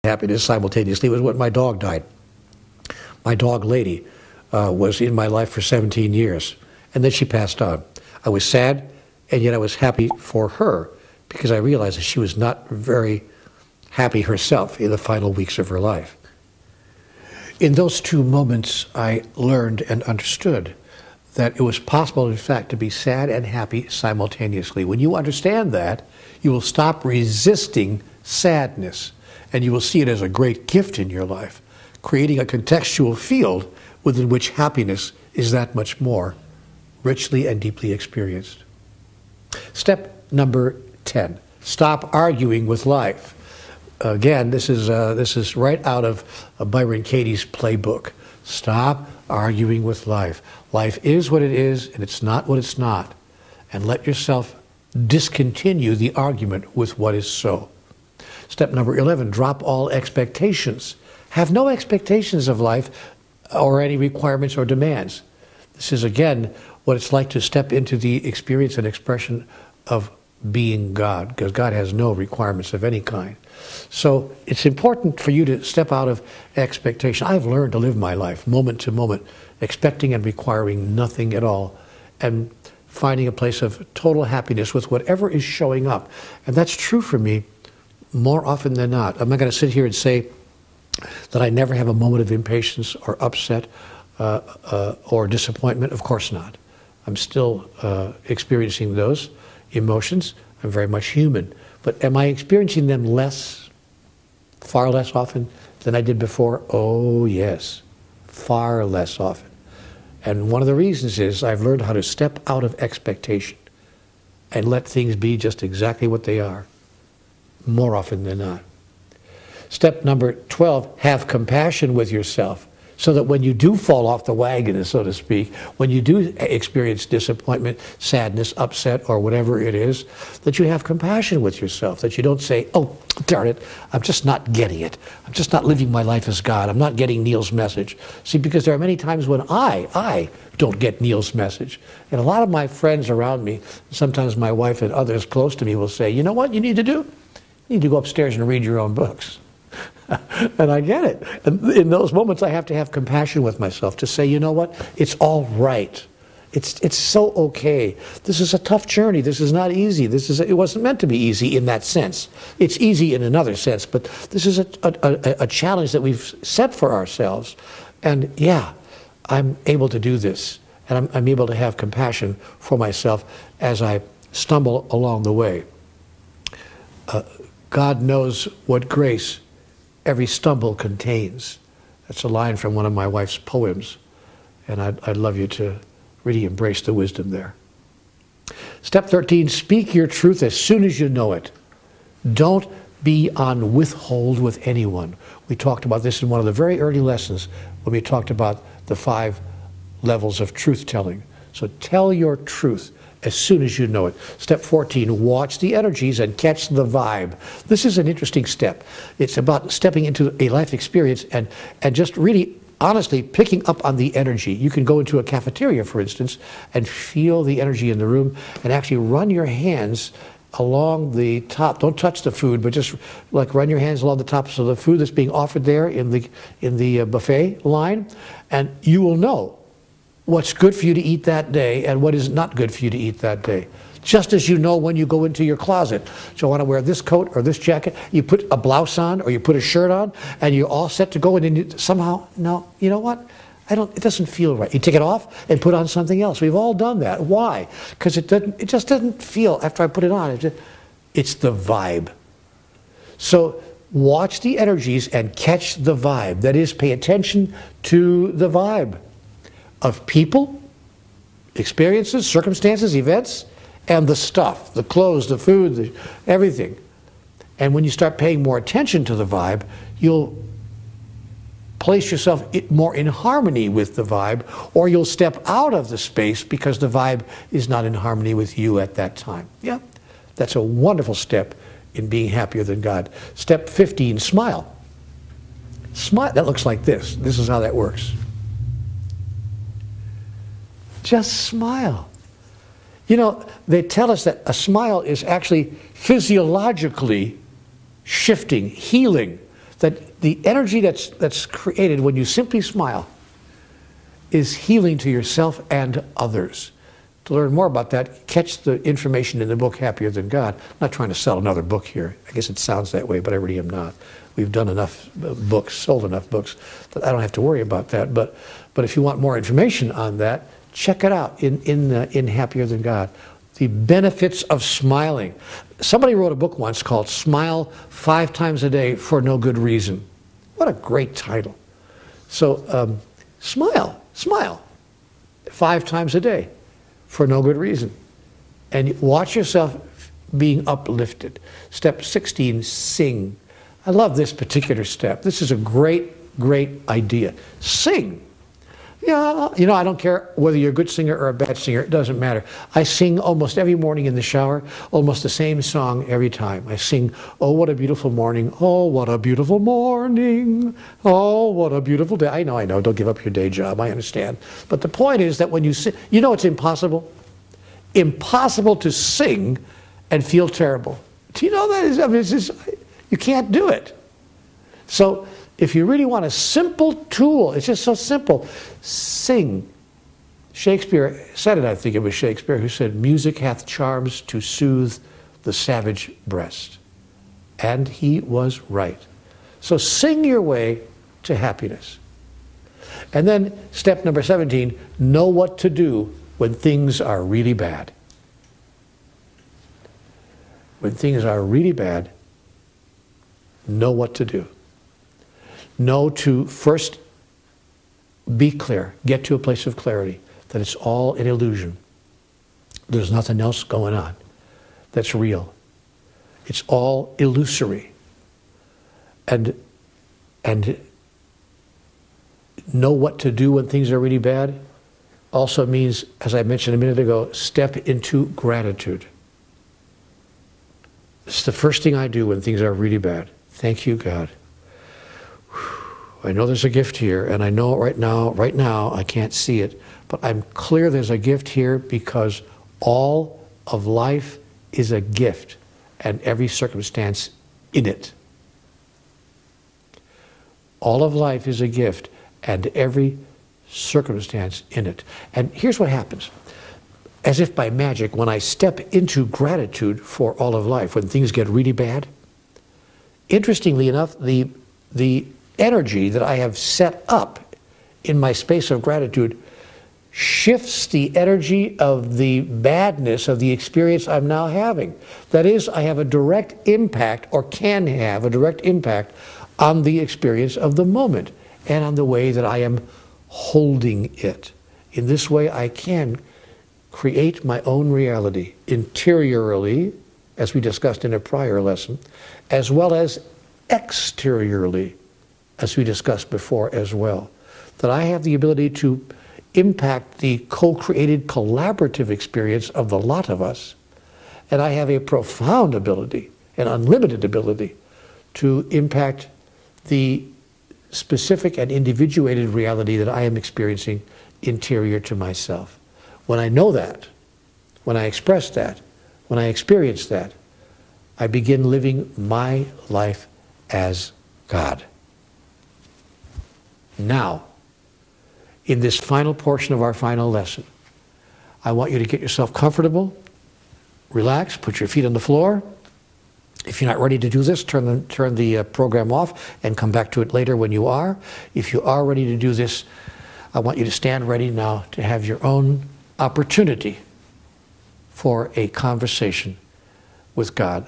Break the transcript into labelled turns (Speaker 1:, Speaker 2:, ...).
Speaker 1: happiness simultaneously was when my dog died. My dog, Lady, was in my life for 17 years, and then she passed on. I was sad, and yet I was happy for her, because I realized that she was not very happy herself in the final weeks of her life. In those two moments, I learned and understood that it was possible, in fact, to be sad and happy simultaneously. When you understand that, you will stop resisting sadness, and you will see it as a great gift in your life, creating a contextual field within which happiness is that much more richly and deeply experienced. Step number 10, stop arguing with life. Again, this is right out of Byron Katie's playbook. Stop arguing with life. Life is what it is, and it's not what it's not. And let yourself discontinue the argument with what is so. Step number 11, drop all expectations. Have no expectations of life or any requirements or demands. This is, again, what it's like to step into the experience and expression of being God, because God has no requirements of any kind. So it's important for you to step out of expectation. I've learned to live my life moment to moment, expecting and requiring nothing at all, and finding a place of total happiness with whatever is showing up. And that's true for me more often than not. I'm not going to sit here and say that I never have a moment of impatience or upset or disappointment. Of course not. I'm still experiencing those emotions. I'm very much human. But am I experiencing them less, far less often than I did before? Oh, yes, far less often. And one of the reasons is I've learned how to step out of expectation and let things be just exactly what they are, more often than not. Step number 12, have compassion with yourself, so that when you do fall off the wagon, so to speak, when you do experience disappointment, sadness, upset, or whatever it is, that you have compassion with yourself, that you don't say, oh, darn it, I'm just not getting it. I'm just not living my life as God. I'm not getting Neil's message. See, because there are many times when I don't get Neil's message. And a lot of my friends around me, sometimes my wife and others close to me will say, you know what you need to do? You need to go upstairs and read your own books. And I get it. And in those moments, I have to have compassion with myself to say, you know what? It's all right. It's so okay. This is a tough journey. This is not easy. It wasn't meant to be easy in that sense. It's easy in another sense, but this is a challenge that we've set for ourselves. And yeah, I'm able to do this. And I'm able to have compassion for myself as I stumble along the way. God knows what grace every stumble contains. That's a line from one of my wife's poems, and I'd love you to really embrace the wisdom there. Step 13, speak your truth as soon as you know it. Don't be on withhold with anyone. We talked about this in one of the very early lessons when we talked about the 5 levels of truth-telling. So tell your truth as soon as you know it. Step 14, watch the energies and catch the vibe. This is an interesting step. It's about stepping into a life experience and just really honestly picking up on the energy. You can go into a cafeteria, for instance, and feel the energy in the room and actually run your hands along the top. Don't touch the food, but just like run your hands along the tops of the food that's being offered there in the buffet line, and you will know what's good for you to eat that day and what is not good for you to eat that day. Just as you know when you go into your closet. So I want to wear this coat or this jacket. You put a blouse on or you put a shirt on and you're all set to go, and then you somehow, no, you know what? It doesn't feel right. You take it off and put on something else. We've all done that. Why? Because it just doesn't feel, after I put it on, it's the vibe. So watch the energies and catch the vibe. That is, pay attention to the vibe of people, experiences, circumstances, events, and the stuff, the clothes, the food, everything. And when you start paying more attention to the vibe, you'll place yourself more in harmony with the vibe, or you'll step out of the space because the vibe is not in harmony with you at that time. Yeah, that's a wonderful step in being happier than God. Step 15, smile. Smile, that looks like this. This is how that works. Just smile. You know, they tell us that a smile is actually physiologically shifting, healing that the energy that's created when you simply smile is healing to yourself and others. To learn more about that, catch the information in the book Happier Than God. I'm not trying to sell another book here. I guess it sounds that way, but I really am not. We've done enough books, sold enough books, that I don't have to worry about that. But if you want more information on that, check it out in Happier Than God. The benefits of smiling. Somebody wrote a book once called Smile 5 Times a Day for No Good Reason. What a great title. So smile 5 times a day for no good reason. And watch yourself being uplifted. Step 16, sing. I love this particular step. This is a great idea. Sing. Yeah, you know, I don't care whether you're a good singer or a bad singer. It doesn't matter. I sing almost every morning in the shower, almost the same song every time. I sing, "Oh, what a beautiful morning. Oh, what a beautiful morning. Oh, what a beautiful day." I know. Don't give up your day job. I understand. But the point is that when you sing, you know it's impossible? Impossible to sing and feel terrible. Do you know that? I mean, it's just, you can't do it. So if you really want a simple tool, it's just so simple, sing. Shakespeare said it, I think it was Shakespeare, who said, "Music hath charms to soothe the savage breast." And he was right. So sing your way to happiness. And then step number 17, know what to do when things are really bad. When things are really bad, know what to do. Know to first be clear, get to a place of clarity, that it's all an illusion. There's nothing else going on that's real. It's all illusory. And know what to do when things are really bad also means, as I mentioned a minute ago, step into gratitude. It's the first thing I do when things are really bad. Thank you, God. I know there's a gift here, and I know right now I can't see it, but I'm clear there's a gift here because all of life is a gift and every circumstance in it. All of life is a gift and every circumstance in it. And here's what happens. As if by magic, when I step into gratitude for all of life, when things get really bad, interestingly enough, the energy that I have set up in my space of gratitude shifts the energy of the badness of the experience I'm now having. That is, I have a direct impact, or can have a direct impact, on the experience of the moment and on the way that I am holding it. In this way, I can create my own reality interiorly, as we discussed in a prior lesson, as well as exteriorly, as we discussed before as well. That I have the ability to impact the co-created collaborative experience of the lot of us. And I have a profound ability, an unlimited ability, to impact the specific and individuated reality that I am experiencing interior to myself. When I know that, when I express that, when I experience that, I begin living my life as God. Now, in this final portion of our final lesson, I want you to get yourself comfortable, relax, put your feet on the floor. If you're not ready to do this, turn the program off and come back to it later when you are. If you are ready to do this, I want you to stand ready now to have your own opportunity for a conversation with God.